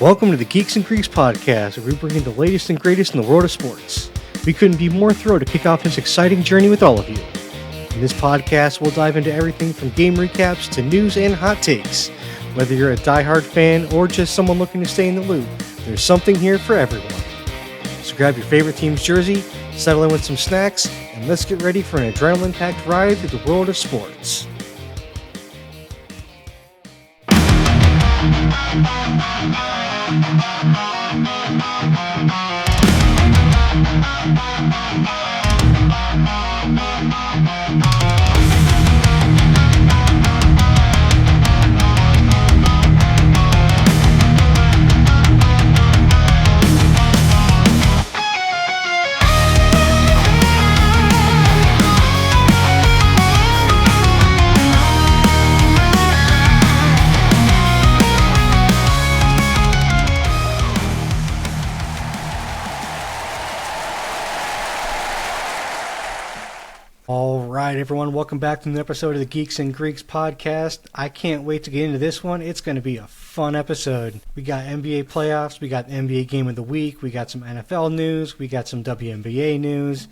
Welcome to the Geeks and Greeks podcast, where we bring you the latest and greatest in the world of sports. We couldn't be more thrilled to kick off this exciting journey with all of you. In this podcast, we'll dive into everything from game recaps to news and hot takes. Whether you're a diehard fan or just someone looking to stay in the loop, there's something here for everyone. So grab your favorite team's jersey, settle in with some snacks, and let's get ready for an adrenaline-packed ride through the world of sports. All right, everyone, welcome back to an episode of the Geeks and Greeks podcast. I can't wait to get into this one. It's going to be a fun episode. We got NBA playoffs, we got NBA game of the week, we got some NFL news, we got some WNBA news.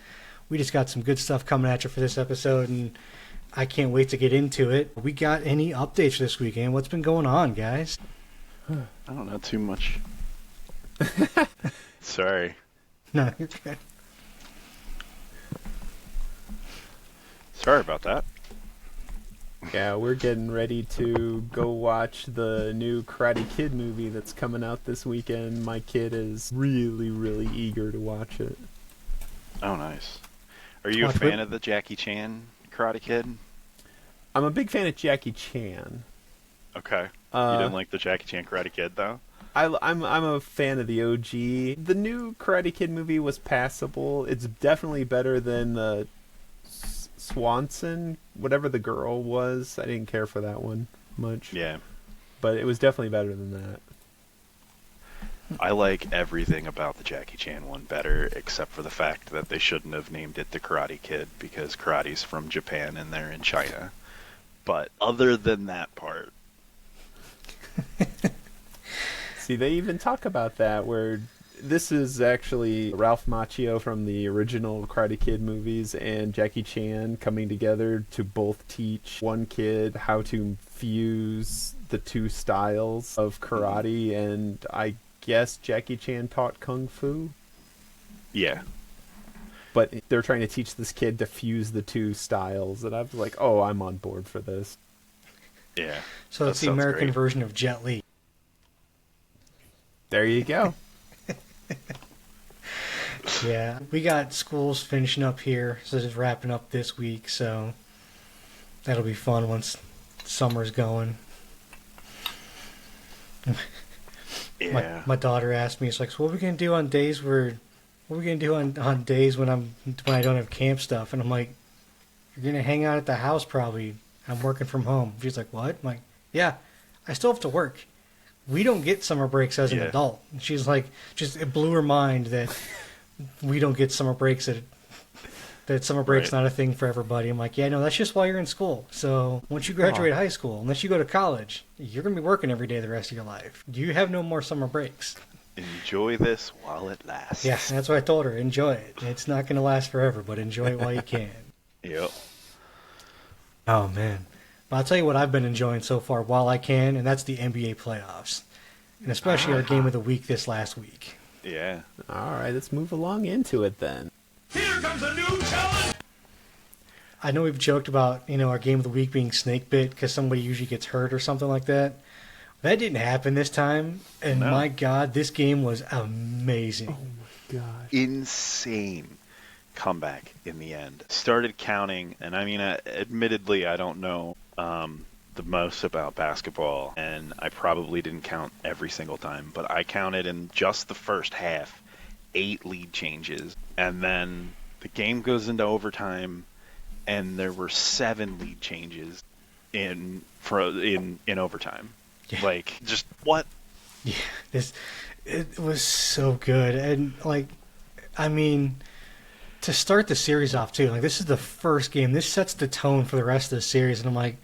We just got some good stuff coming at you for this episode, and I can't wait to get into it. We got any updates this weekend? What's been going on, guys? I don't know too much. Sorry. No, you're good. Sorry about that. Yeah, we're getting ready to go watch the new Karate Kid movie that's coming out this weekend. My kid is really eager to watch it. Oh, nice. Are you a fan of the Jackie Chan Karate Kid? I'm a big fan of Jackie Chan. Okay. You didn't like the Jackie Chan Karate Kid, though? I'm a fan of the OG. The new Karate Kid movie was passable. It's definitely better than the Swanson, whatever the girl was. I didn't care for that one much. Yeah. But it was definitely better than that. I like everything about the Jackie Chan one better, except for the fact that they shouldn't have named it the Karate Kid, because karate's from Japan and they're in China. But other than that part... See, they even talk about that, where this is actually Ralph Macchio from the original Karate Kid movies and Jackie Chan coming together to both teach one kid how to fuse the two styles of karate, and I guess Jackie Chan taught Kung Fu? Yeah. But they're trying to teach this kid to fuse the two styles, and I was like, oh, I'm on board for this. Yeah. So it's the American version of Jet Li. There you go. Yeah, we got schools finishing up here, so just wrapping up this week, so that'll be fun once summer's going. Yeah. My daughter asked me, it's like, so what are we gonna do on days on days when I don't have camp stuff? And I'm like, you're gonna hang out at the house probably. I'm working from home. She's like, what? I'm like, yeah, I still have to work. We don't get summer breaks as an adult. And she's like, it blew her mind that we don't get summer breaks, that summer break's not a thing for everybody. I'm like, yeah, no, that's just while you're in school. So once you graduate high school, unless you go to college, you're going to be working every day the rest of your life. You have no more summer breaks. Enjoy this while it lasts. Yeah, that's what I told her. Enjoy it. It's not going to last forever, but enjoy it while you can. Yep. Oh, man. But I'll tell you what I've been enjoying so far while I can, and that's the NBA playoffs. And especially our game of the week this last week. Yeah. All right, let's move along into it then. Here comes a new challenge! I know we've joked about, our game of the week being snake bit because somebody usually gets hurt or something like that. That didn't happen this time, and my God, this game was amazing. Oh my gosh. Insane comeback in the end. Started counting, and I mean, admittedly, I don't know the most about basketball, and I probably didn't count every single time, but I counted in just the first half 8 lead changes, and then the game goes into overtime, and there were 7 lead changes in overtime. Yeah. Like, just what? Yeah, it was so good, and to start the series off too, this is the first game. This sets the tone for the rest of the series, and I'm like,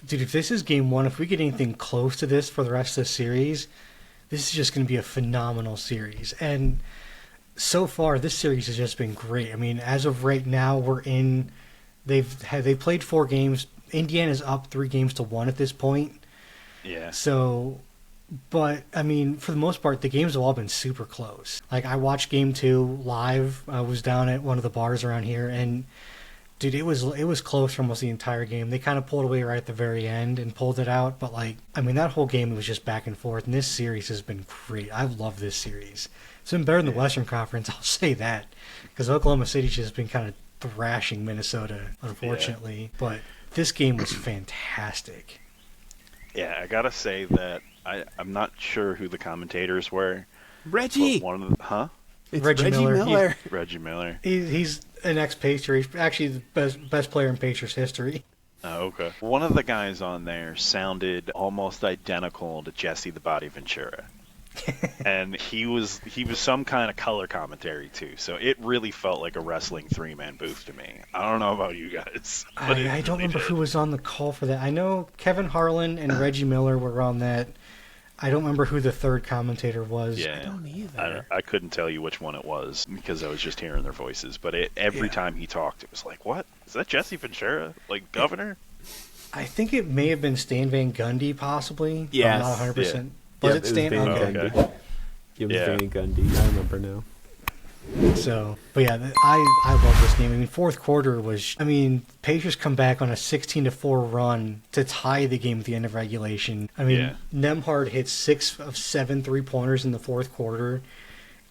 dude, if this is game one, if we get anything close to this for the rest of the series, this is just going to be a phenomenal series. And so far, this series has just been great. I mean, as of right now, they've played 4 games. Indiana's up 3-1 at this point. Yeah. So, but I mean, for the most part, the games have all been super close. Like, I watched Game 2 live. I was down at one of the bars around here, and dude, it was close for almost the entire game. They kind of pulled away right at the very end and pulled it out, but like, I mean, that whole game was just back and forth, and this series has been great. I've loved this series. It's been better than the Western Conference, I'll say that, because Oklahoma City's just been kind of thrashing Minnesota, unfortunately. Yeah. But this game was fantastic. Yeah, I gotta say that I'm not sure who the commentators were. Reggie! One of the, It's Reggie Miller. Reggie Miller. He's an ex-Pacer. He's actually the best player in Pacers history. Oh, okay. One of the guys on there sounded almost identical to Jesse the Body Ventura. And he was some kind of color commentary too, so it really felt like a wrestling 3-man booth to me. I don't know about you guys, but I don't remember who was on the call for that. I know Kevin Harlan and Reggie Miller were on that. I don't remember who the third commentator was. Yeah, I don't either. I couldn't tell you which one it was because I was just hearing their voices. But every time he talked, it was like, "What is that? Jesse Ventura, like governor?" I think it may have been Stan Van Gundy, possibly. Yes. I'm not 100%. Yeah. Was it Stan? Van Gundy. It was Van Gundy. I remember now. So, but yeah, I love this game. I mean, fourth quarter was, I mean, Pacers come back on a 16-4 run to tie the game at the end of regulation. I mean, Nembhard hit 6 of 7 3-pointers in the fourth quarter.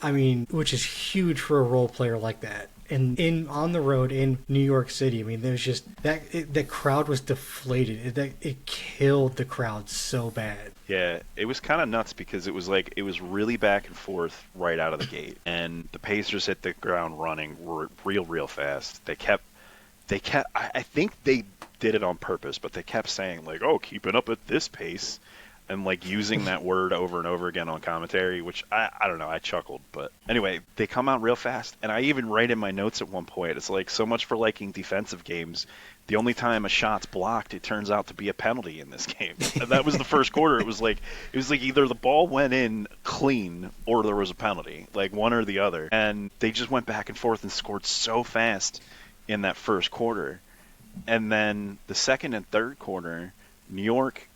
I mean, which is huge for a role player like that. And on the road in New York City, I mean, there's just the crowd was deflated. It killed the crowd so bad. Yeah, it was kind of nuts because it was really back and forth right out of the gate, and the Pacers hit the ground running real fast. They kept. I think they did it on purpose, but they kept saying like, "Oh, keeping up at this pace," and like using that word over and over again on commentary, which I don't know, I chuckled. But anyway, they come out real fast, and I even write in my notes at one point, it's like, so much for liking defensive games. The only time a shot's blocked, it turns out to be a penalty in this game. And that was the first quarter. It was like either the ball went in clean or there was a penalty, like one or the other. And they just went back and forth and scored so fast in that first quarter. And then the second and third quarter, New York,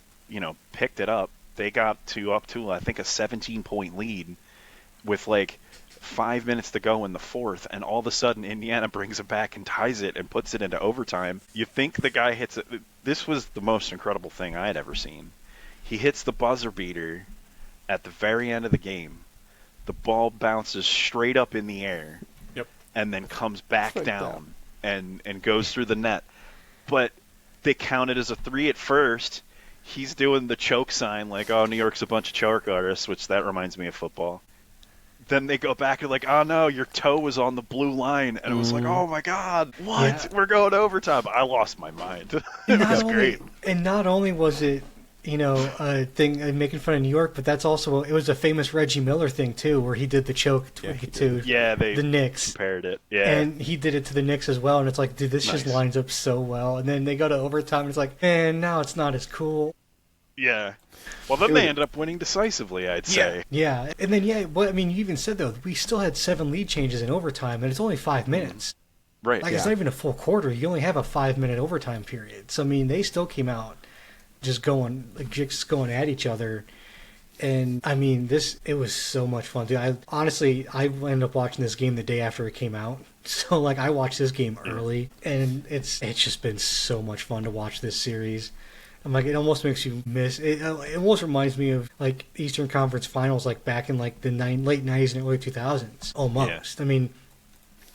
picked it up. They got up to I think a 17-point lead with like 5 minutes to go in the fourth, and all of a sudden Indiana brings it back and ties it and puts it into overtime. You think the guy hits it. This was the most incredible thing I had ever seen. He hits the buzzer beater at the very end of the game. The ball bounces straight up in the air. Yep. And then comes back down and goes through the net. But they count it as a 3 at first. He's doing the choke sign like, oh, New York's a bunch of choke artists, which that reminds me of football. Then they go back and like, oh no, your toe was on the blue line. And it was like, oh my God, what? Yeah. We're going to overtime. I lost my mind. It was great. And not only was it, a thing making fun of New York, but it was a famous Reggie Miller thing too, where he did the choke to the Knicks. Compared it. Yeah. And he did it to the Knicks as well. And it's like, dude, this just lines up so well. And then they go to overtime and it's like, man, now it's not as cool. Yeah. Well, then they ended up winning decisively, I'd say. Yeah. And then, you even said, though, we still had 7 lead changes in overtime, and it's only 5 minutes. Right. Like, it's not even a full quarter. You only have a 5-minute overtime period. So, I mean, they still came out just going at each other. And, I mean, it was so much fun, dude. I ended up watching this game the day after it came out. So, like, I watched this game early, and it's just been so much fun to watch this series. I'm like, it almost makes you miss it. It almost reminds me of like Eastern Conference Finals, like back in like the late '90s and early 2000s. Almost. Yeah. I mean,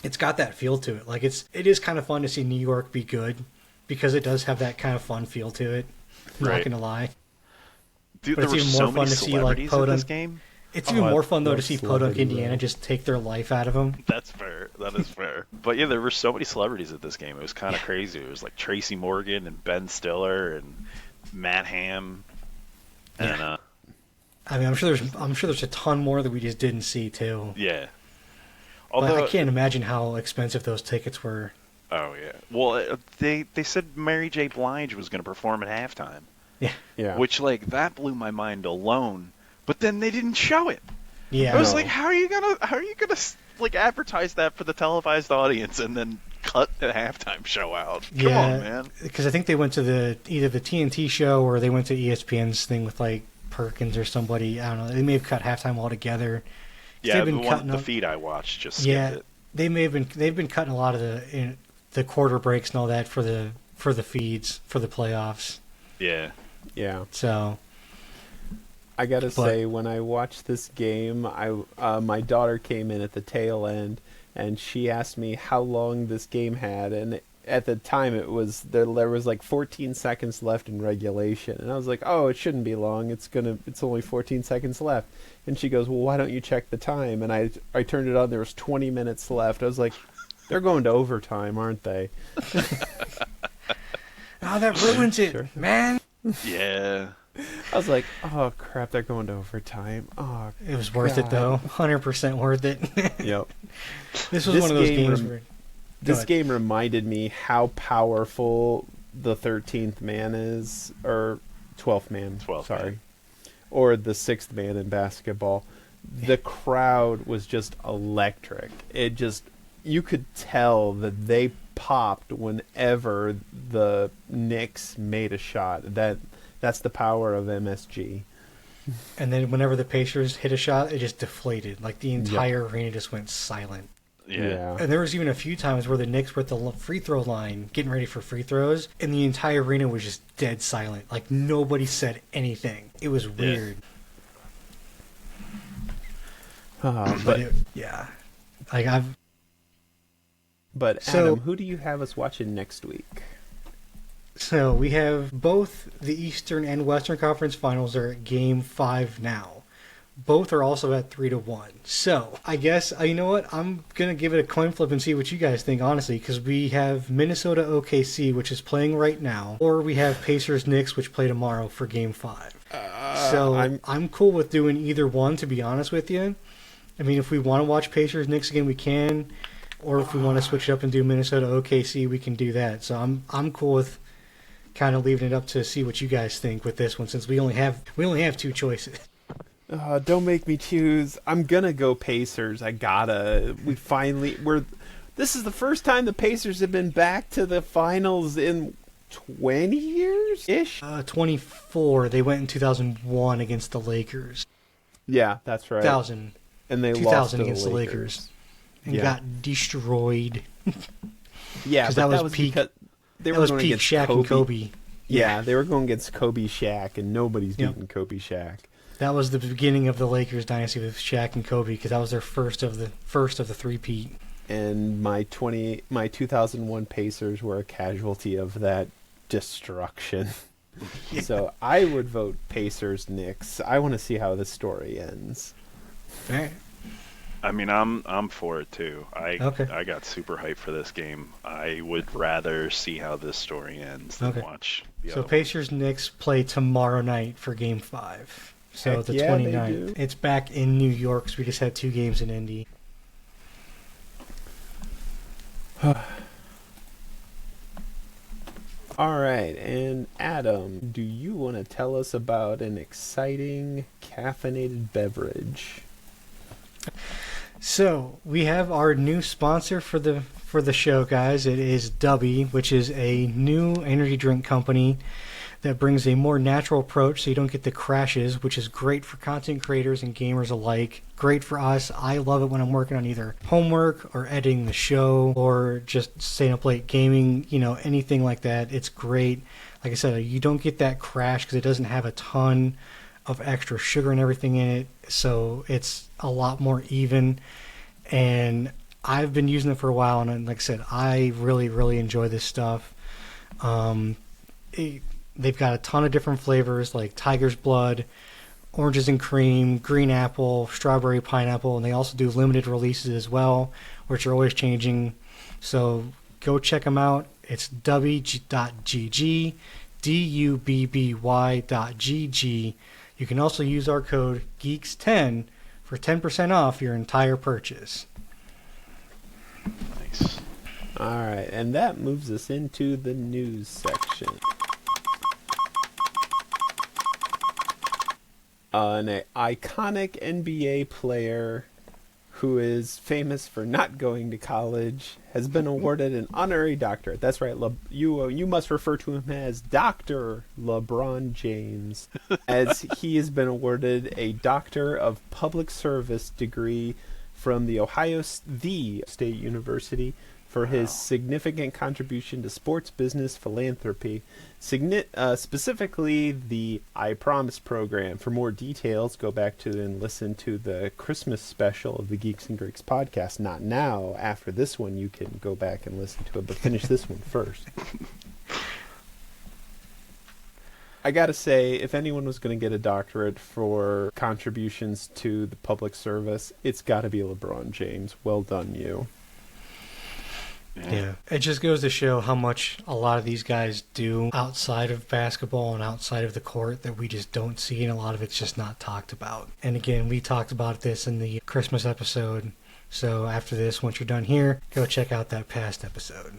it's got that feel to it. Like it is kind of fun to see New York be good because it does have that kind of fun feel to it. I'm not gonna lie. Dude, but it's even more fun to see like Podunk. This game. It's even more fun though to see Podunk, Indiana, just take their life out of them. That's fair. That is fair. But yeah, there were so many celebrities at this game. It was kind of crazy. It was like Tracy Morgan and Ben Stiller and Matt Hamm. And I mean, I'm sure there's a ton more that we just didn't see too. Yeah. Although but I can't imagine how expensive those tickets were. Oh yeah. Well, they said Mary J. Blige was going to perform at halftime. Yeah. Which that blew my mind alone. but then they didn't show it. Yeah. I was No. like, how are you gonna like advertise that for the televised audience and then cut the halftime show out? Come on, man. Because I think they went to either the TNT show or they went to ESPN's thing with like Perkins or somebody. I don't know. They may have cut halftime altogether. Yeah, They've been the feed I watched just skipped Yeah, it. they've been cutting a lot of the quarter breaks and all that for the feeds for the playoffs. Yeah. Yeah. So I gotta say, when I watched this game, my daughter came in at the tail end, and she asked me how long this game had, and at the time it was there was like 14 seconds left in regulation, and I was like, oh, it shouldn't be long. It's only 14 seconds left, and she goes, well, why don't you check the time? And I turned it on. There was 20 minutes left. I was like, they're going to overtime, aren't they? oh, that ruins it, Sure. man. Yeah. I was like, oh crap, they're going to overtime. Oh, It was worth it though, 100% worth it. yep. This was This one of those game games rem- where This game reminded me how powerful the 13th man is, or 12th man, 12th sorry, man. or the 6th man in basketball. The crowd was just electric. You could tell that they popped whenever the Knicks made a shot. That's the power of MSG. And then whenever the Pacers hit a shot, it just deflated. Like the entire arena just went silent. Yeah. And there was even a few times where the Knicks were at the free throw line getting ready for free throws, and the entire arena was just dead silent. Like nobody said anything. It was weird. But Like I've So- Adam, who do you have us watching next week? So we have both the Eastern and Western Conference Finals are at Game 5 now. Both are also at 3-1. So I guess you know what? I'm gonna give it a coin flip and see what you guys think, honestly, because we have Minnesota OKC, which is playing right now, or we have Pacers Knicks, which play tomorrow for Game 5. So I'm cool with doing either one, to be honest with you. I mean, if we want to watch Pacers Knicks again, we can, or if we want to switch it up and do Minnesota OKC, we can do that. So I'm cool with kind of leaving it up to see what you guys think with this one, since we only have two choices. Don't make me choose. I'm gonna go Pacers. I gotta. This is the first time the Pacers have been back to the finals in 20 years ish. 24. They went in 2001 against the Lakers. Yeah, that's right. 2000. And they 2000 lost to against the the Lakers. Lakers and Yeah. got destroyed. Yeah, 'Cause but that was peak- because they That were was going peak against Shaq and Kobe. Yeah, they were going against Kobe Shaq, and nobody's Yep. beating Kobe Shaq. That was the beginning of the Lakers dynasty with Shaq and Kobe, because that was their first of the three-peat. And my 2001 Pacers were a casualty of that destruction. So I would vote Pacers Knicks. I want to see how this story ends. Right. I mean, I'm for it too. Okay. I got super hyped for this game. I would rather see how this story ends than Okay. watch the So other Pacers Knicks play tomorrow night for Game 5. So Heck the yeah, they 29th. do. It's back in New York, because we just had 2 games in Indy. All right, and Adam, do you want to tell us about an exciting caffeinated beverage? So we have our new sponsor for the show, guys. It is Dubby, which is a new energy drink company that brings a more natural approach, so you don't get the crashes, which is great for content creators and gamers alike. Great for us. I love it when I'm working on either homework or editing the show or just staying up late gaming, anything like that. It's great. Like I said, you don't get that crash because it doesn't have a ton of extra sugar and everything in it, so it's a lot more even. And I've been using it for a while, and like I said, I really, really enjoy this stuff. They've got a ton of different flavors, like Tiger's Blood, Oranges and Cream, Green Apple, Strawberry Pineapple, and they also do limited releases as well, which are always changing. So go check them out. It's dubby.gg, dubby.gg. You can also use our code GEEKS10 for 10% off your entire purchase. Nice. All right, and that moves us into the news section. An iconic NBA player who is famous for not going to college has been awarded an honorary doctorate. That's right. You must refer to him as Dr. LeBron James, as he has been awarded a Doctor of Public Service degree from the State University for his significant contribution to sports business philanthropy, specifically the I Promise program. For more details, go back to and listen to the Christmas special of the Geeks and Greeks podcast. Not now. After this one, you can go back and listen to it, but finish this one first. I gotta say, if anyone was going to get a doctorate for contributions to the public service, it's gotta be LeBron James. Well done, you. Yeah. It just goes to show how much a lot of these guys do outside of basketball and outside of the court that we just don't see, and a lot of it's just not talked about. And again, we talked about this in the Christmas episode, so after this, once you're done here, go check out that past episode.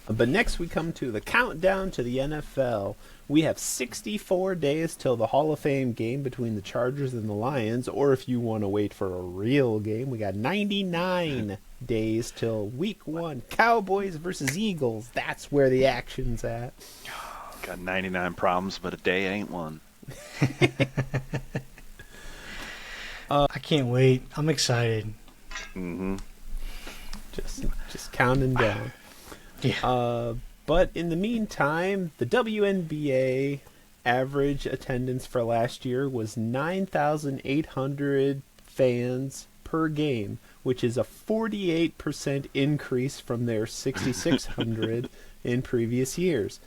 But next we come to the countdown to the NFL. We have 64 days till the Hall of Fame game between the Chargers and the Lions, or if you want to wait for a real game, we got 99 days till Week 1, Cowboys versus Eagles. That's where the action's at. Got 99 problems, but a day ain't one. I can't wait. I'm excited. Mm-hmm. Just counting down. Yeah. But in the meantime, the WNBA average attendance for last year was 9,800 fans per game, which is a 48% increase from their 6,600 in previous years.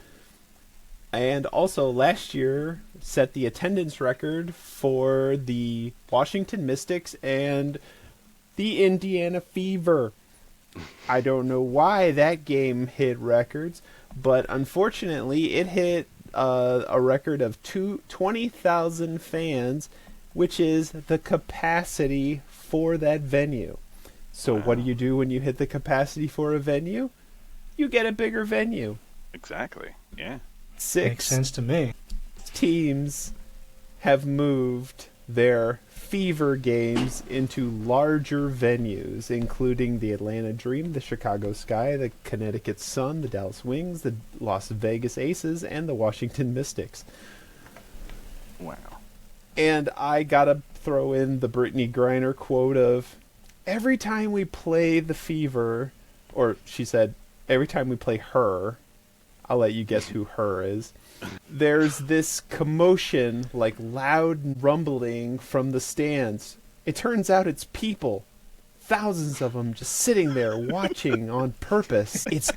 And also last year set the attendance record for the Washington Mystics and the Indiana Fever. I don't know why that game hit records, but unfortunately it hit a record of 20,000 fans, which is the capacity for that venue. So Wow. What do you do when you hit the capacity for a venue? You get a bigger venue. Exactly. Yeah. Makes 6 sense to me. teams have moved their Fever games into larger venues, including the Atlanta Dream, the Chicago Sky, the Connecticut Sun, the Dallas Wings, the Las Vegas Aces, and the Washington Mystics. Wow. And I gotta throw in the Brittany Griner quote of, every time we play the Fever, or she said, every time we play her, I'll let you guess who her is. There's this commotion, like loud rumbling from the stands. It turns out it's people. Thousands of them just sitting there watching on purpose. It's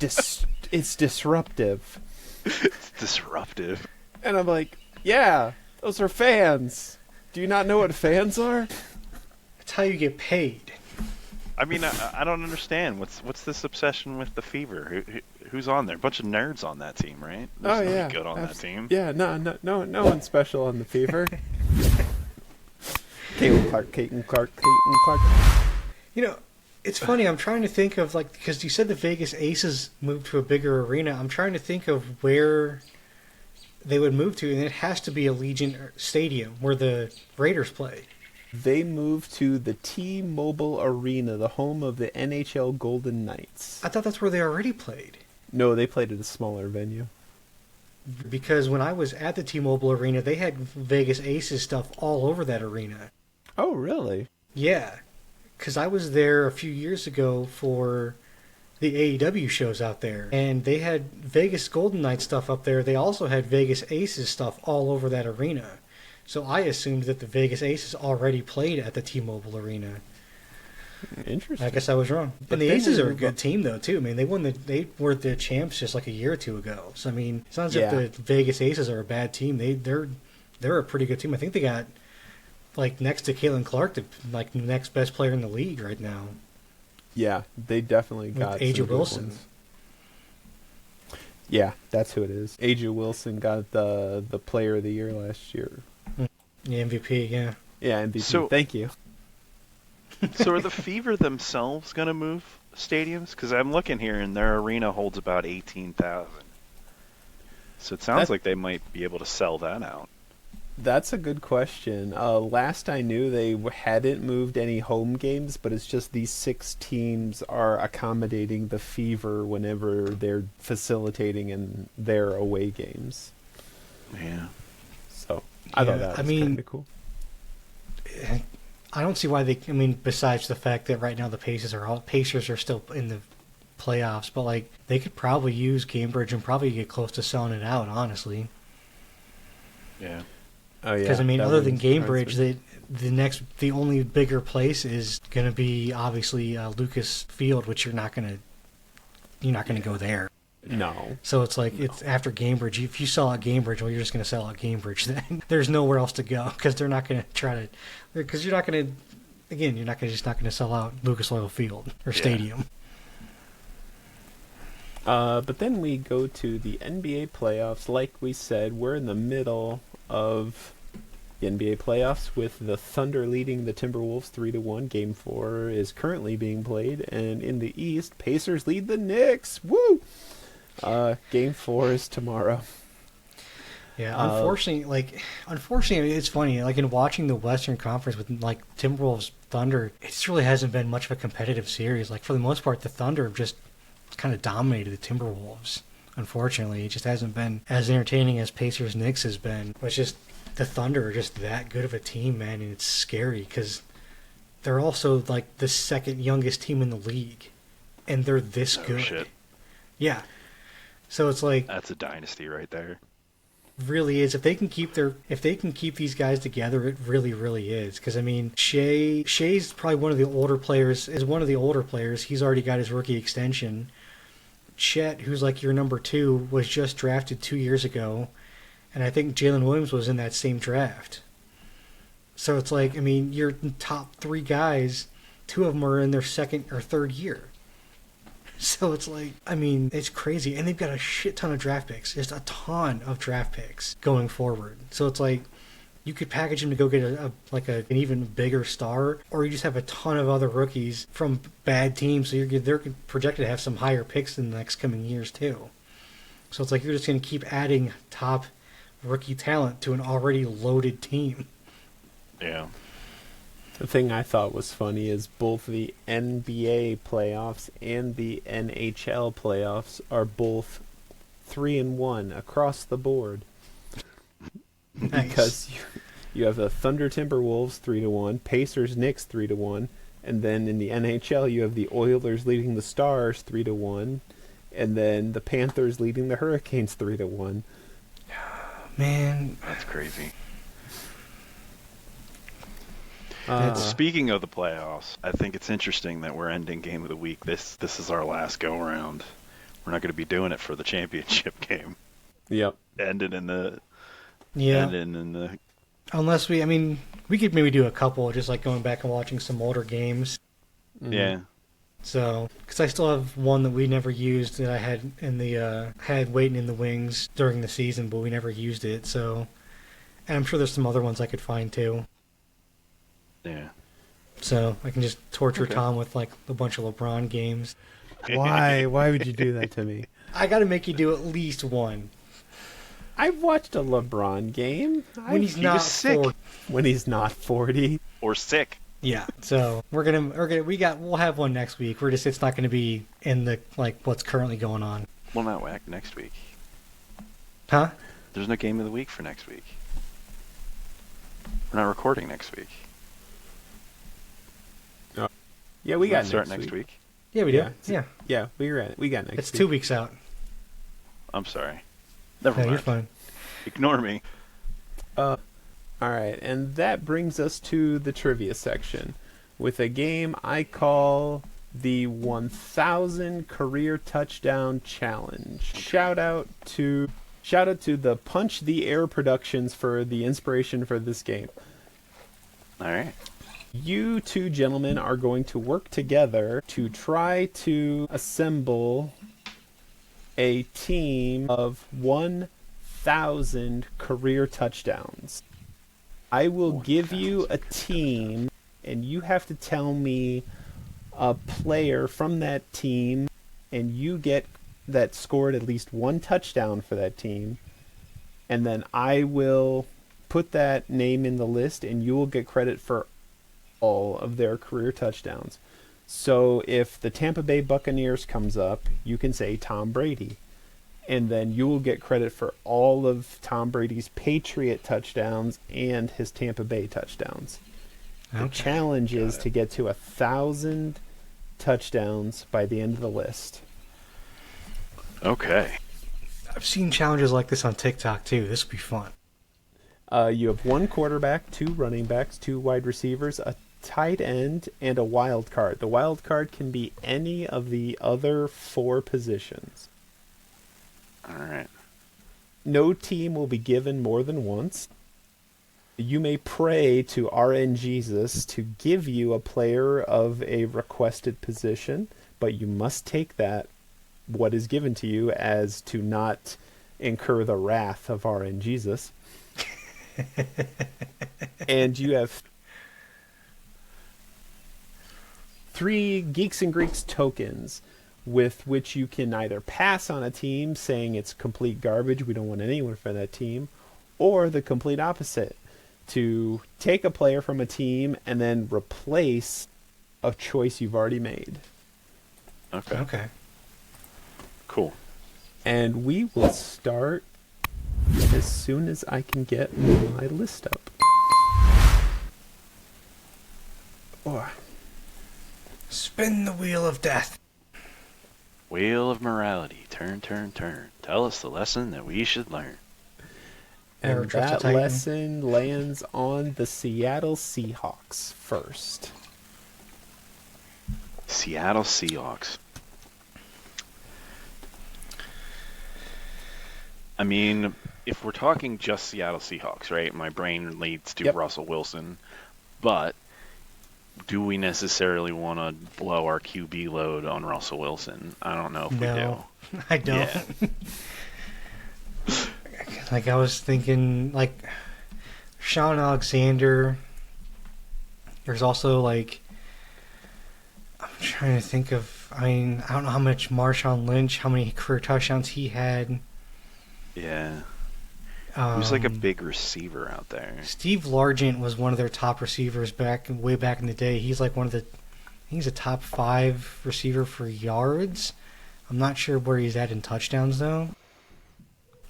disruptive. It's disruptive. And I'm like, yeah, those are fans. Do you not know what fans are? That's how you get paid. I mean, I don't understand. What's this obsession with the Fever? Who's on there? A bunch of nerds on that team, right? There's Oh nobody yeah, good on that team. Yeah, no one's special on the Fever. Caitlin Clark. You know, it's funny. I'm trying to think of, like, because you said the Vegas Aces moved to a bigger arena. I'm trying to think of where they would move to, and it has to be Allegiant Stadium where the Raiders play. They moved to the T-Mobile Arena, the home of the NHL Golden Knights. I thought that's where they already played. No, they played at a smaller venue. Because when I was at the T-Mobile Arena, they had Vegas Aces stuff all over that arena. Oh, really? Yeah, because I was there a few years ago for the AEW shows out there, and they had Vegas Golden Knights stuff up there. They also had Vegas Aces stuff all over that arena. So I assumed that the Vegas Aces already played at the T-Mobile Arena. Interesting. I guess I was wrong. But And the then Aces we are a move good up- team, though, too. I mean, they were the champs just like a year or two ago. So I mean, it's not as Yeah. if the Vegas Aces are a bad team. They're a pretty good team. I think they got, like, next to Caitlin Clark, the like next best player in the league right now. Yeah, they definitely got Aja some good Wilson. ones. Yeah, that's who it is. Aja Wilson got the Player of the Year last year. The MVP, yeah. Yeah, MVP. So- Thank you. So are the Fever themselves going to move stadiums? Because I'm looking here, and their arena holds about 18,000. So it sounds That- like they might be able to sell that out. That's a good question. Last I knew, they hadn't moved any home games, but it's just these 6 teams are accommodating the fever whenever they're facilitating in their away games. Yeah. So I thought Yeah, that I was mean- kind of cool. I don't see why they. I mean, besides the fact that right now the Pacers are still in the playoffs, but like they could probably use Cambridge and probably get close to selling it out. Honestly, Yeah. Oh yeah. because I mean, that other than wouldn't surprise Cambridge, me. the only bigger place is going to be obviously Lucas Field, which you're not gonna go there. No. So it's like it's after Cambridge. If you sell out Cambridge, well, you're just going to sell out Cambridge. Then there's nowhere else to go because they're not going to try to. Because you're not going to. Again, you're not going to sell out Lucas Oil Field or Yeah. Stadium. But then we go to the NBA playoffs. Like we said, we're in the middle of the NBA playoffs with the Thunder leading the Timberwolves 3-1. Game 4 is currently being played, and in the East, Pacers lead the Knicks. Woo! Game 4 is tomorrow. Yeah, unfortunately, it's funny. Like in watching the Western Conference with like Timberwolves Thunder, it just really hasn't been much of a competitive series. Like for the most part, the Thunder have just kind of dominated the Timberwolves. Unfortunately, it just hasn't been as entertaining as Pacers Knicks has been. But it's just the Thunder are just that good of a team, man, and it's scary because they're also like the second youngest team in the league, and they're this Oh, good. shit. Yeah. So it's like That's a dynasty right there. really is if they can keep these guys together, it really is. Because I mean, Shea's probably one of the older players. He's already got his rookie extension. Chet, who's like your number 2, was just drafted 2 years ago, and I think Jalen Williams was in that same draft. So it's like, I mean, your top 3 guys, 2 of them are in their second or third year. So it's like, I mean, it's crazy. And they've got a shit ton of draft picks. Just a ton of draft picks going forward. So it's like, you could package them to go get an even bigger star, or you just have a ton of other rookies from bad teams. So they're projected to have some higher picks in the next coming years too. So it's like you're just going to keep adding top rookie talent to an already loaded team. Yeah. The thing I thought was funny is both the NBA playoffs and the NHL playoffs are both 3-1 across the board. Nice. Because you have the Thunder Timberwolves 3-1, Pacers Knicks 3-1, and then in the NHL you have the Oilers leading the Stars 3-1, and then the Panthers leading the Hurricanes 3-1. Man, That's crazy. That's- Speaking of the playoffs, I think it's interesting that we're ending game of the week. This is our last go around. We're not going to be doing it for the championship game. Yep. Ending in the yeah. ending in the Unless we could maybe do a couple, just like going back and watching some older games. yeah. So, because I still have one that we never used that I had had waiting in the wings during the season, but we never used it. So, and I'm sure there's some other ones I could find too. Yeah. So I can just torture Okay. Tom with like a bunch of LeBron games. Why? Why would you do that to me? I got to make you do at least one I've watched a LeBron game when he's he not was sick. when he's not 40. Or sick. Yeah. So we'll have one next week. It's not gonna be in the like what's currently going on. Well, not whack next week. Huh? There's no game of the week for next week. We're not recording next week. Yeah, we got start next next week. Yeah, we do. Yeah. Yeah. Yeah, we got next It's week. 2 weeks out. I'm sorry. Never No, mind. you're fine. Ignore me. All right, and that brings us to the trivia section with a game I call the 1000 Career Touchdown Challenge. Shout out to the Punch the Air Productions for the inspiration for this game. All right. You two gentlemen are going to work together to try to assemble a team of 1000 career touchdowns. I will give you a team, and you have to tell me a player from that team, and you get that scored at least one touchdown for that team, and then I will put that name in the list, and you will get credit for all of their career touchdowns. So if the Tampa Bay Buccaneers comes up, you can say Tom Brady. And then you will get credit for all of Tom Brady's Patriot touchdowns and his Tampa Bay touchdowns. The challenge is to get to 1,000 touchdowns by the end of the list. Okay. I've seen challenges like this on TikTok too. This would be fun. You have 1 quarterback, 2 running backs, 2 wide receivers, a tight end, and a wild card. The wild card can be any of the other 4 positions. All right. No team will be given more than once. You may pray to RN Jesus to give you a player of a requested position, but you must take that, what is given to you, as to not incur the wrath of RN Jesus. And you have 3 Geeks and Greeks tokens with which you can either pass on a team saying it's complete garbage, we don't want anyone for that team, or the complete opposite, to take a player from a team and then replace a choice you've already made. Okay. Cool. And we will start as soon as I can get my list up. Oh. Spin the wheel of death. Wheel of morality. Turn, turn, turn. Tell us the lesson that we should learn. Never And trust a that Titan. lesson lands on the Seattle Seahawks first. Seattle Seahawks. I mean, if we're talking just Seattle Seahawks, right? My brain leads to Yep. Russell Wilson. But do we necessarily want to blow our QB load on Russell Wilson? I don't know if No, I don't. Yeah. Like I was thinking, like Sean Alexander. There's also like I'm trying to think of. I mean, I don't know how much Marshawn Lynch, how many career touchdowns he had. Yeah. He was like a big receiver out there. Steve Largent was one of their top receivers way back in the day. He's like he's a top 5 receiver for yards. I'm not sure where he's at in touchdowns though.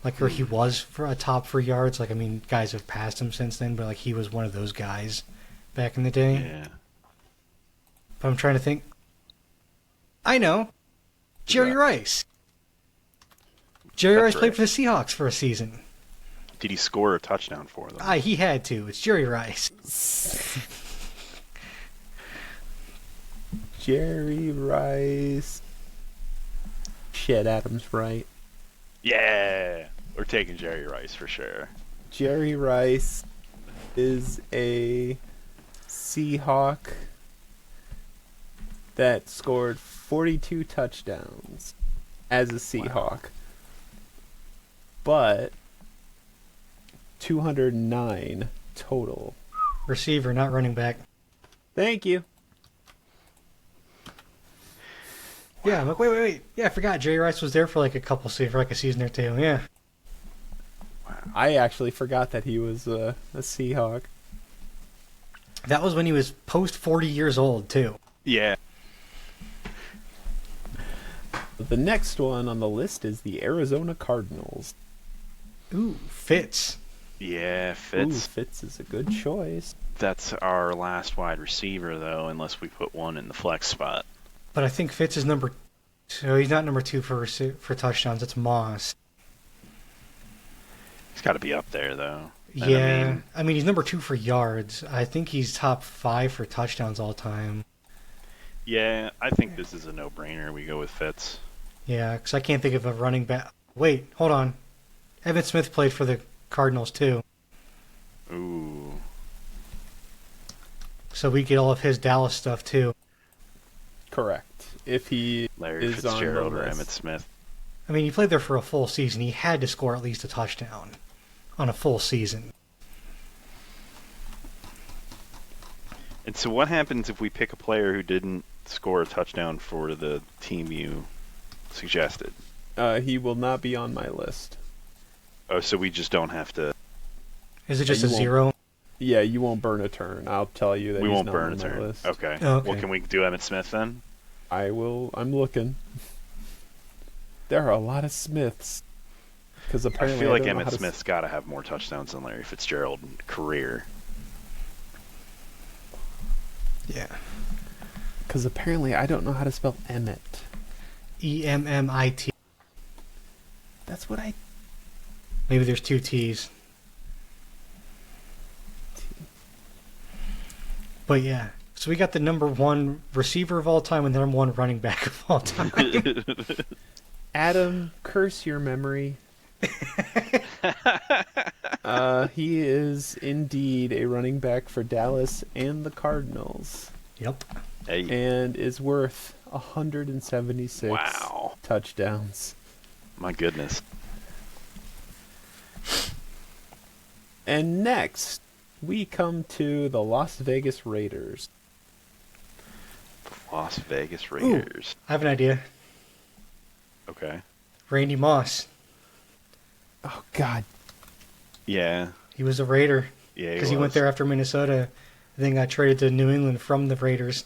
Like where he was for a top for yards. Like I mean, guys have passed him since then, but like he was one of those guys back in the day. Yeah. But I'm trying to think. I know, Jerry Rice. Jerry That's Rice played right. for the Seahawks for a season. Did he score a touchdown for them? He had to. It's Jerry Rice. Jerry Rice. Shit, Adam's right. Yeah. We're taking Jerry Rice for sure. Jerry Rice is a Seahawk that scored 42 touchdowns as a Seahawk. But 209 total. Receiver, not running back. Thank you. Yeah, but wait. Yeah, I forgot. Jerry Rice was there for like a season or two. Yeah. I actually forgot that he was a Seahawk. That was when he was post 40 years old, too. Yeah. The next one on the list is the Arizona Cardinals. Ooh, Fitz. Yeah, Ooh, Fitz. Fitz is a good choice. That's our last wide receiver, though, unless we put one in the flex spot. But I think Fitz is number 2. He's not number 2 for touchdowns. It's Moss. He's got to be up there, though. And Yeah. I mean, he's number 2 for yards. I think he's top 5 for touchdowns all time. Yeah, I think this is a no-brainer. We go with Fitz. Yeah, because I can't think of a running back. Wait, hold on. Evan Smith played for the Cardinals, too. Ooh. So we get all of his Dallas stuff, too. Correct. If he Larry is on the Fitzgerald or list. Emmett Smith. I mean, he played there for a full season. He had to score at least a touchdown on a full season. And so what happens if we pick a player who didn't score a touchdown for the team you suggested? He will not be on my list. Oh, so we just don't have to... Is it just You a won't- 0? Yeah, you won't burn a turn. I'll tell you that We he's won't not burn on a my turn. list. Okay. Oh, okay. Well, can we do Emmett Smith then? I will. I'm looking. There are a lot of Smiths. Because I apparently feel like don't know Emmett how to Smith's got to have more touchdowns than Larry Fitzgerald in career. Yeah. Because apparently I don't know how to spell Emmett. EMMIT. That's what I. Maybe there's 2 T's. But yeah. So we got the number 1 receiver of all time and the number 1 running back of all time. Adam, curse your memory. He is indeed a running back for Dallas and the Cardinals, Yep. Hey. and is worth 176 Wow. touchdowns. My goodness. And next, we come to the Las Vegas Raiders. Las Vegas Raiders. I have an idea. Okay. Randy Moss. Oh, God. Yeah. He was a Raider. Yeah. Because he went there after Minnesota. Then got traded to New England from the Raiders.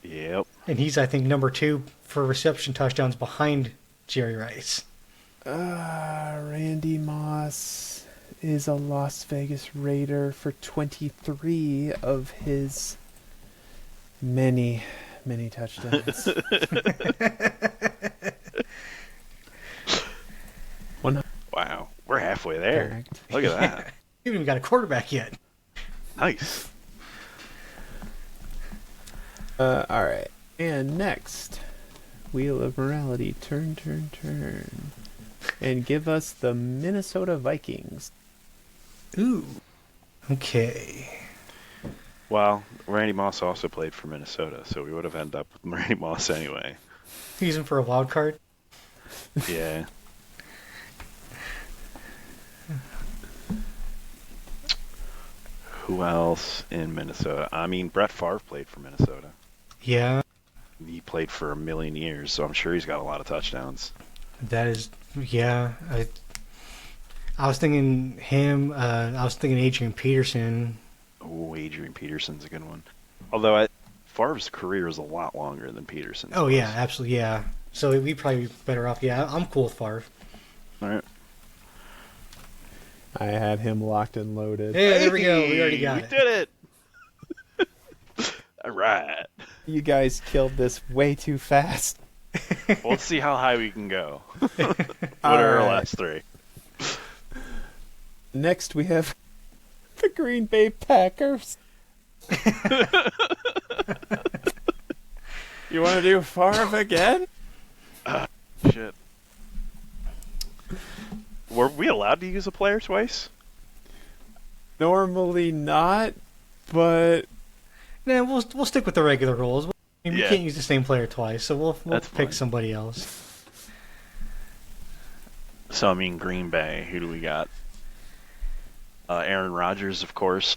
Yep. And he's, I think, number 2 for reception touchdowns behind Jerry Rice. Randy Moss is a Las Vegas Raider for 23 of his many, many touchdowns. Wow. We're halfway there. Correct. Look at that. He haven't even got a quarterback yet. Nice. All right. And next, Wheel of Morality, turn, and give us the Minnesota Vikings. Ooh. Okay. Well, Randy Moss also played for Minnesota, so we would have ended up with Randy Moss anyway. Using for a wild card. Yeah. Who else in Minnesota? I mean, Brett Favre played for Minnesota. Yeah. He played for a million years, so I'm sure he's got a lot of touchdowns. That is, yeah. I was thinking him. I was thinking Adrian Peterson. Oh, Adrian Peterson's a good one. Although Favre's career is a lot longer than Peterson's. Oh, was. yeah, absolutely, yeah. So we'd probably be better off. Yeah, I'm cool with Favre. All right. I had him locked and loaded. Yeah, there we go. We already got it. We did it. All right. You guys killed this way too fast. Well, let's see how high we can go. What are our Alright. last 3? Next, we have the Green Bay Packers. You want to do Favre again? Shit. Were we allowed to use a player twice? Normally not, but Nah, we'll stick with the regular rules. I mean, Yeah. We can't use the same player twice, so we'll That's pick fine. somebody else. So, I mean, Green Bay, who do we got? Aaron Rodgers, of course,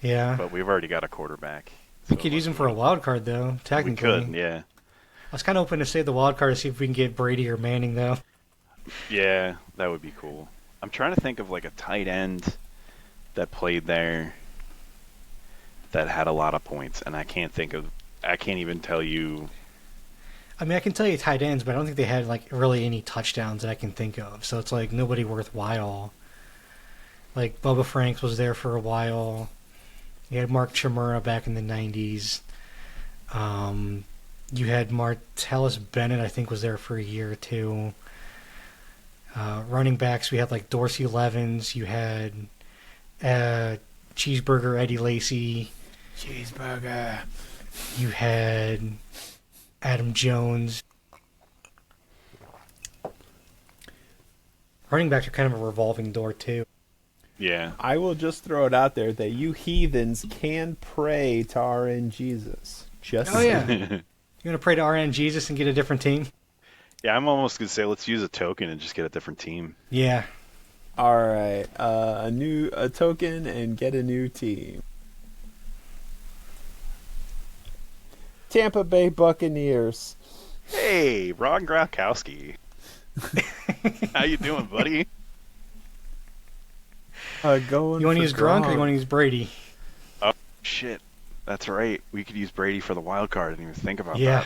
Yeah. but we've already got a quarterback. We So could use him for a wild card, though, We technically. could, yeah. I was kind of hoping to save the wild card to see if we can get Brady or Manning, though. Yeah, that would be cool. I'm trying to think of like a tight end that played there that had a lot of points, and I can't even tell you. I mean, I can tell you tight ends, but I don't think they had like really any touchdowns that I can think of. So it's like nobody worthwhile. Like Bubba Franks was there for a while. You had Mark Chimura back in the '90s. You had Martellus Bennett, I think, was there for a year or two. Running backs, we had like Dorsey Levens. You had Cheeseburger Eddie Lacy. Cheeseburger. You had Adam Jones. Running backs are kind of a revolving door, too. Yeah, I will just throw it out there that you heathens can pray to RN Jesus. Just Oh, yeah. saying. You want to pray to RN Jesus and get a different team? yeah. I'm almost gonna say let's use a token and just get a different team. Yeah. All right, a token and get a new team. Tampa Bay Buccaneers. Hey, Ron Gronkowski. How you doing, buddy? Going You want to for use Gronk or you want to use Brady? Oh, shit. That's right. We could use Brady for the wild card. I didn't even think about Yeah.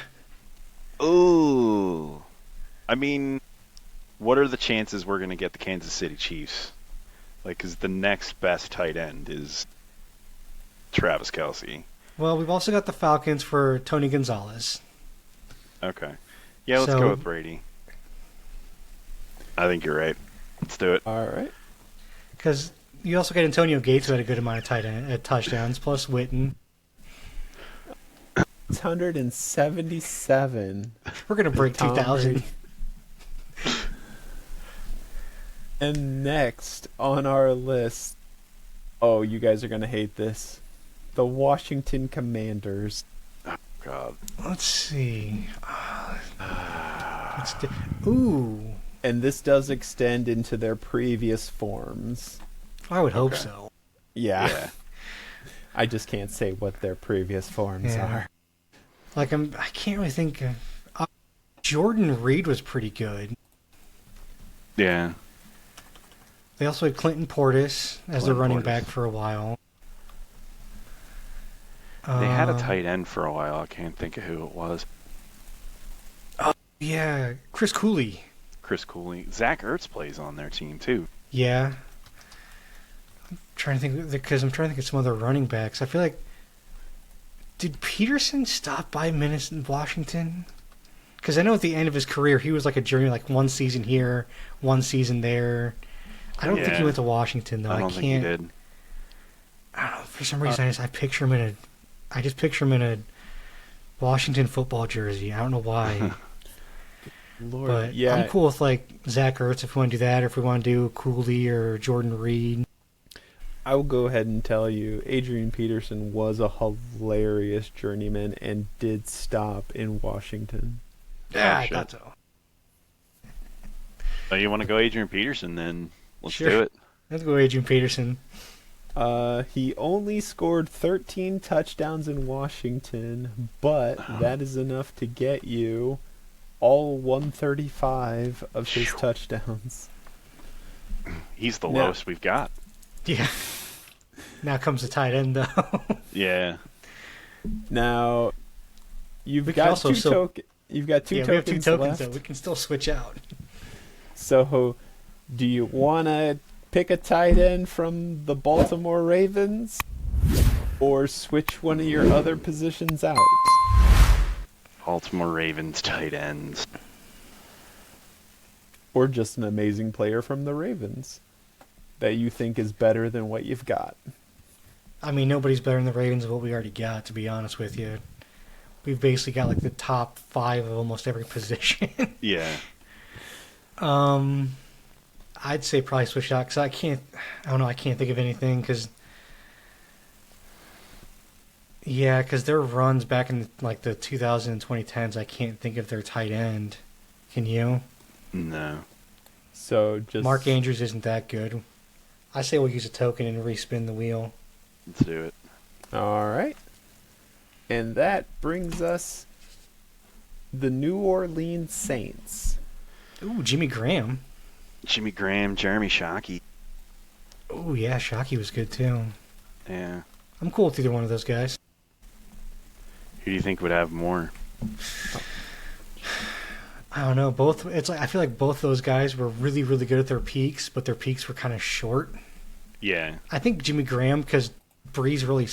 that. Ooh. I mean, what are the chances we're going to get the Kansas City Chiefs? Like, because the next best tight end is Travis Kelce. Well, we've also got the Falcons for Tony Gonzalez. Okay. Yeah, let's So- go with Brady. I think you're right. Let's do it. All right. Because you also got Antonio Gates, who had a good amount of touchdowns, plus Witten. 677. We're going to break Tom 2,000. Brady. And next on our list, oh, you guys are going to hate this. The Washington Commanders. God. Let's see. Ooh. And this does extend into their previous forms. I would hope Okay. so. Yeah. Yeah. I just can't say what their previous forms Yeah. are. Like, I can't really think of... Jordan Reed was pretty good. Yeah. They also had Clinton Portis as their Clinton running Portis. back for a while. They had a tight end for a while. I can't think of who it was. Yeah, Chris Cooley. Chris Cooley. Zach Ertz plays on their team, too. Yeah. I'm trying to think, because I'm trying to think of some other running backs. I feel like... Did Peterson stop by minutes in Washington? Because I know at the end of his career, he was like a journey, like one season here, one season there. I don't think he Yeah. went to Washington, though. I don't think he did. I don't know. For some reason, I picture him in a... I just picture him in a Washington football jersey. I don't know why. Lord, But yeah. I'm cool with, like, Zach Ertz if we want to do that, or if we want to do Cooley or Jordan Reed. I will go ahead and tell you, Adrian Peterson was a hilarious journeyman and did stop in Washington. Yeah, I shit. thought so. Oh, you want to go Adrian Peterson, then let's Sure. do it. Let's go Adrian Peterson. He only scored 13 touchdowns in Washington, but that is enough to get you all 135 of his Phew. touchdowns. He's the Now- lowest we've got. Yeah. Now comes the tight end, though. Yeah. Now, you've We can got also two still- You've got two yeah, we have tokens, two tokens, left. though. We can still switch out. So, do you want to pick a tight end from the Baltimore Ravens, or switch one of your other positions out? Baltimore Ravens tight ends. Or just an amazing player from the Ravens that you think is better than what you've got? I mean, nobody's better than the Ravens of what we already got, to be honest with you. We've basically got, like, the top 5 of almost every position. Yeah. I'd say probably switch out, because I don't know, I can't think of anything, because... Yeah, because their runs back in, like, the 2000 and 2010s, I can't think of their tight end. Can you? No. So just Mark Andrews isn't that good. I say we'll use a token and respin the wheel. Let's do it. All right. And that brings us the New Orleans Saints. Ooh, Jimmy Graham. Jimmy Graham, Jeremy Shockey. Ooh, yeah, Shockey was good, too. Yeah. I'm cool with either one of those guys. Who do you think would have more? I don't know. Both. It's like I feel like both those guys were really, really good at their peaks, but their peaks were kind of short. Yeah. I think Jimmy Graham, because Breeze really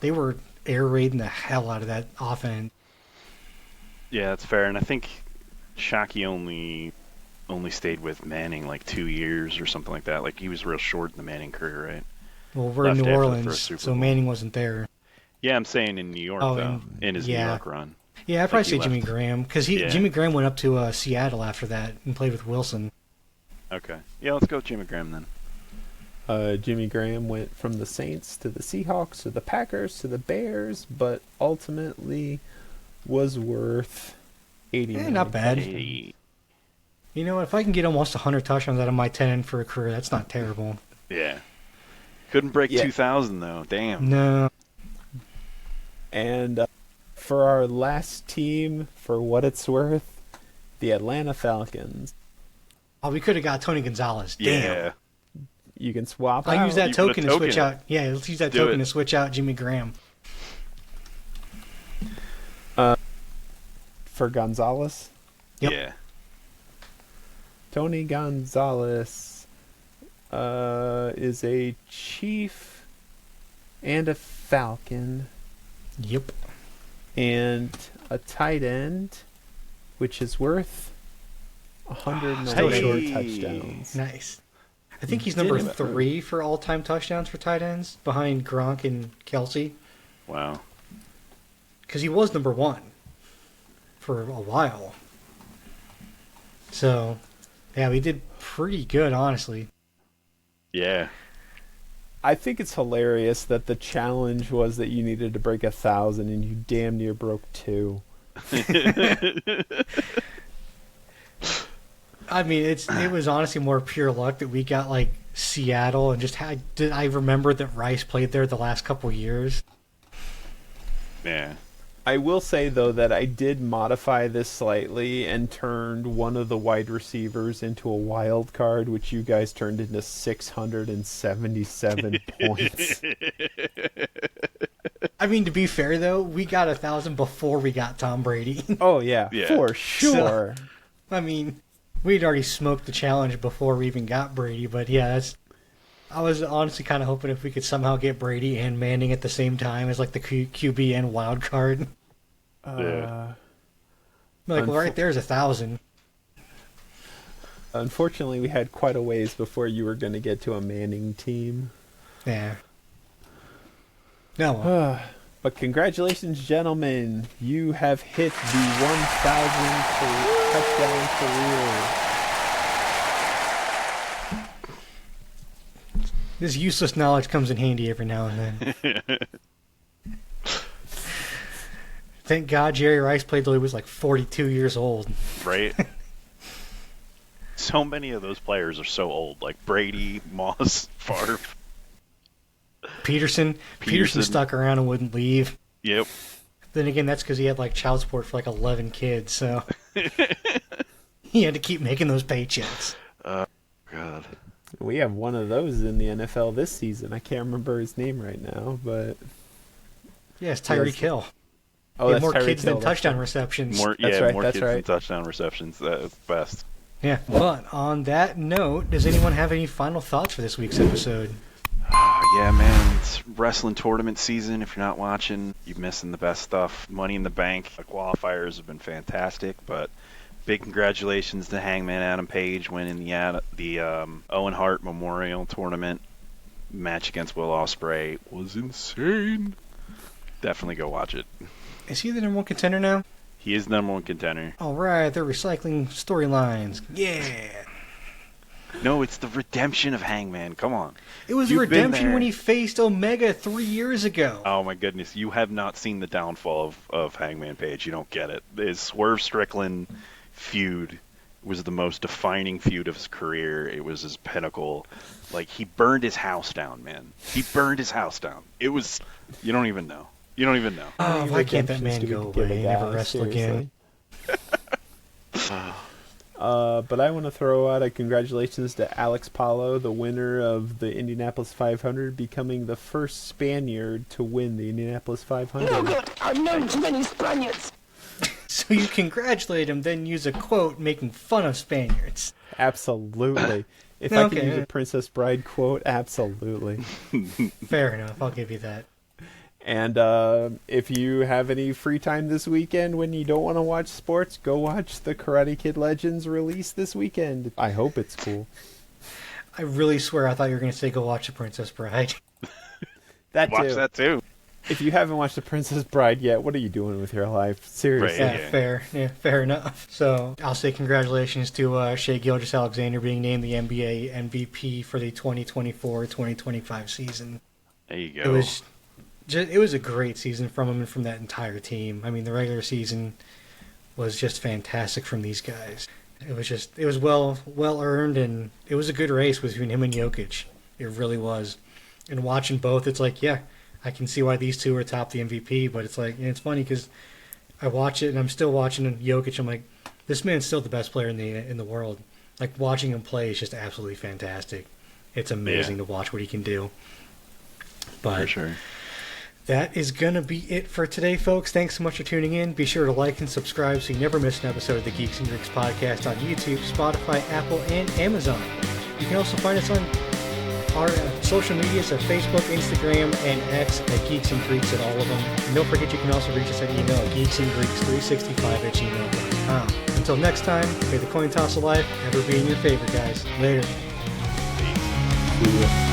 they were air raiding the hell out of that offense. Yeah, that's fair. And I think Shockey only stayed with Manning like 2 years or something like that. Like he was real short in the Manning career, right? Well, we're in Left New after the Orleans, first Super so Bowl. Manning wasn't there. Yeah, I'm saying in New York Oh, though, in his New yeah. York run. Yeah, I'd Like probably he say Jimmy left. Graham, because Yeah. Jimmy Graham went up to Seattle after that and played with Wilson. Okay. Yeah, let's go with Jimmy Graham then. Jimmy Graham went from the Saints to the Seahawks to the Packers to the Bears, but ultimately was worth 80 million. Not bad. Hey. You know, if I can get almost 100 touchdowns out of my 10 for a career, that's not terrible. Yeah. Couldn't break Yeah. 2,000 though. Damn. No. And for our last team, for what it's worth, the Atlanta Falcons. Oh, we could have got Tony Gonzalez. Damn. Yeah. You can swap I'll out. use that You put a token to token switch in. out. Yeah, let's use that Do token it. to switch out Jimmy Graham. For Gonzalez. Yep. Yeah. Tony Gonzalez is a Chief and a Falcon Yep. and a tight end, which is worth 111 Hey. touchdowns. Nice. I think he's number Didn't- 3 for all-time touchdowns for tight ends, behind Gronk and Kelsey. Wow. Because he was number 1 for a while. So, yeah, we did pretty good, honestly. Yeah. I think it's hilarious that the challenge was that you needed to break 1,000 and you damn near broke 2. I mean, it was honestly more pure luck that we got like Seattle and just had. I remember that Rice played there the last couple years. Yeah. I will say, though, that I did modify this slightly and turned one of the wide receivers into a wild card, which you guys turned into 677 points. I mean, to be fair though, we got 1,000 before we got Tom Brady. Oh, yeah, Yeah. for sure. I mean, we'd already smoked the challenge before we even got Brady, but yeah, that's. I was honestly kind of hoping if we could somehow get Brady and Manning at the same time as like the QB and wild card. Yeah. Like, well, right there's 1,000. Unfortunately, we had quite a ways before you were going to get to a Manning team. Yeah. No. Well, But congratulations, gentlemen. You have hit the 1,000 touchdown career. this useless knowledge comes in handy every now and then. Thank God Jerry Rice played till he was like 42 years old. Right? So many of those players are so old, like Brady, Moss, Favre. Peterson stuck around and wouldn't leave. Yep. Then again, that's because he had like child support for like 11 kids, so he had to keep making those paychecks. God. We have one of those in the NFL this season. I can't remember his name right now, but Yeah, it's Tyreek Yes. Hill. oh, He had that's more Tyreek kids Hill, than that's touchdown right. receptions. More That's right, more that's kids than right. touchdown receptions. That's best. Yeah, but on that note, does anyone have any final thoughts for this week's episode? Oh, yeah, man. It's wrestling tournament season. If you're not watching, you're missing the best stuff. Money in the Bank. The qualifiers have been fantastic, but big congratulations to Hangman Adam Page winning the Owen Hart Memorial Tournament. Match against Will Ospreay was insane. Definitely go watch it. Is he the number 1 contender now? He is the number 1 contender. All right, they're recycling storylines. Yeah. No, it's the redemption of Hangman. Come on. It was You've been redemption there. when he faced Omega 3 years ago. Oh my goodness, you have not seen the downfall of Hangman Page. You don't get it. His Swerve Strickland feud was the most defining feud of his career. It was his pinnacle. Like, he burned his house down, man. He burned his house down. It was, you don't even know. You don't even know. Oh, why can't that man Redemptions do we go give away a and never guy, wrestle seriously? again? But I want to throw out a congratulations to Alex Paulo, the winner of the Indianapolis 500, becoming the first Spaniard to win the Indianapolis 500. I've known too many Spaniards. So you congratulate him, then use a quote making fun of Spaniards. Absolutely. If I could Okay. use a Princess Bride quote, absolutely. Fair enough, I'll give you that. And if you have any free time this weekend when you don't want to watch sports, go watch the Karate Kid Legends release this weekend. I hope it's cool. I really swear I thought you were going to say go watch The Princess Bride. That Watch too. that too. If you haven't watched The Princess Bride yet, what are you doing with your life? Seriously. Right. Yeah, fair. Yeah, fair enough. So I'll say congratulations to Shea Gilgeous-Alexander being named the NBA MVP for the 2024-2025 season. There you go. It was a great season from him and from that entire team. I mean, the regular season was just fantastic from these guys. It was well earned, and it was a good race between him and Jokic. It really was. And watching both, it's like, yeah, I can see why these two are top the MVP. But it's like, and it's funny because I watch it and I'm still watching Jokic. I'm like, this man's still the best player in the world. Like, watching him play is just absolutely fantastic. It's amazing to watch what he can do. But For sure. that is going to be it for today, folks. Thanks so much for tuning in. Be sure to like and subscribe so you never miss an episode of the Geeks and Greeks podcast on YouTube, Spotify, Apple, and Amazon. You can also find us on our social medias of Facebook, Instagram, and X at Geeks and Greeks at all of them. And don't forget you can also reach us at email at geeksandgreeks365@gmail.com. Until next time, may the coin toss of life ever be in your favor, guys. Later. See ya.